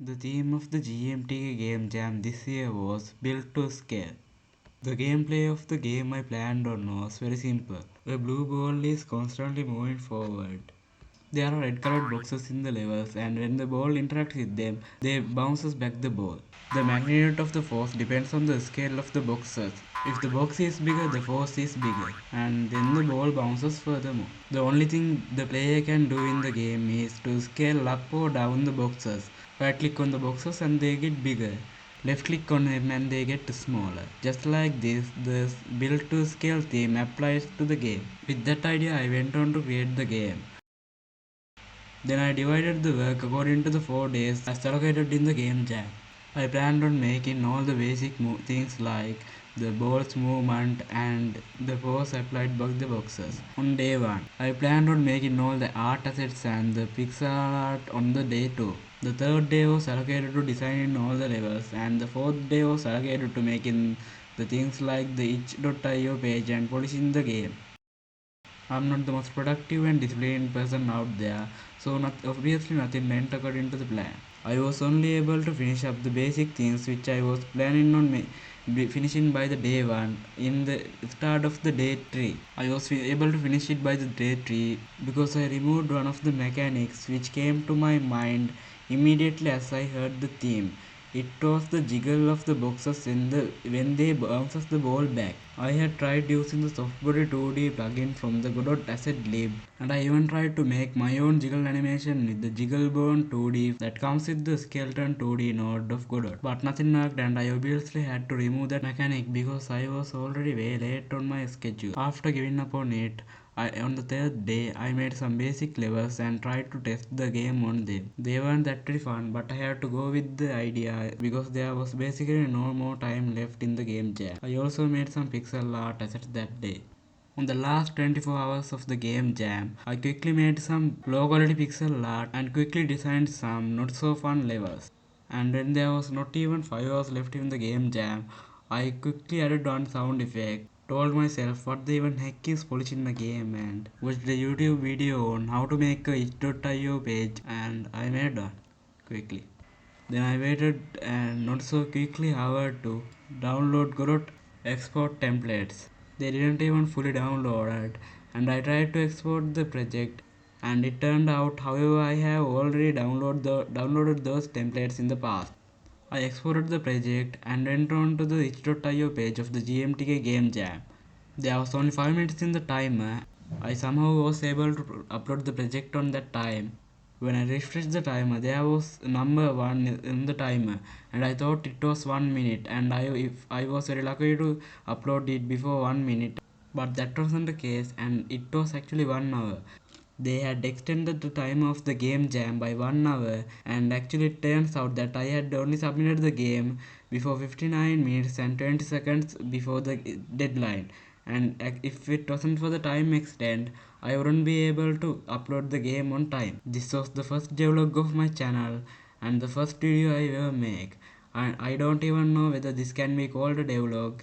The theme of the GMTK game jam this year was built to scale. The gameplay of the game I planned on was very simple. A blue ball is constantly moving forward. There are red colored boxes in the levels, and when the ball interacts with them, they bounces back the ball. The magnitude of the force depends on the scale of the boxes. If the box is bigger, the force is bigger, and then the ball bounces furthermore. The only thing the player can do in the game is to scale up or down the boxes. Right click on the boxes and they get bigger. Left click on them and they get smaller. Just like this, the build to scale theme applies to the game. With that idea, I went on to create the game. Then I divided the work according to the 4 days as allocated in the game jam. I planned on making all the basic things like the ball's movement and the force applied by the boxes. On day 1, I planned on making all the art assets and the pixel art on the day 2. The third day was allocated to designing all the levels, and the fourth day was allocated to making the things like the itch.io page and polishing the game. I'm not the most productive and disciplined person out there, so obviously nothing went according to the plan. I was only able to finish up the basic things which I was planning on finishing by the day 1 in the start of the day 3. I was able to finish it by the day 3 because I removed one of the mechanics which came to my mind immediately as I heard the theme. It was the jiggle of the boxes when they bounces the ball back. I had tried using the Softbody 2D plugin from the Godot asset lib, and I even tried to make my own jiggle animation with the Jigglebone 2D that comes with the Skeleton 2D node of Godot. But nothing worked, and I obviously had to remove that mechanic because I was already way late on my schedule. After giving up on it, on the third day, I made some basic levels and tried to test the game on them. They weren't that really fun, but I had to go with the idea because there was basically no more time left in the game jam. I also made some pixel art assets that day. On the last 24 hours of the game jam, I quickly made some low quality pixel art and quickly designed some not so fun levels. And when there was not even 5 hours left in the game jam, I quickly added one sound effect, told myself what the even heck is polishing the game, and watched a YouTube video on how to make a itch.io page, and I made one quickly. Then I waited and not so quickly however to download Godot export templates. They didn't even fully download it, and I tried to export the project, and it turned out however I have already downloaded those templates in the past. I exported the project and went on to the itch.io page of the GMTK game jam. There was only 5 minutes in the timer. I somehow was able to upload the project on that time. When I refreshed the timer, there was number 1 in the timer, and I thought it was 1 minute, and if I was very lucky to upload it before 1 minute, but that wasn't the case, and it was actually 1 hour. They had extended the time of the game jam by 1 hour, and actually it turns out that I had only submitted the game before 59 minutes and 20 seconds before the deadline. And if it wasn't for the time extend, I wouldn't be able to upload the game on time. This was the first devlog of my channel and the first video I ever make. And I don't even know whether this can be called a devlog.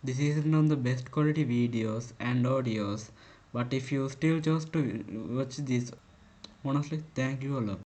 This isn't on the best quality videos and audios, but if you still chose to watch this, honestly, thank you a lot.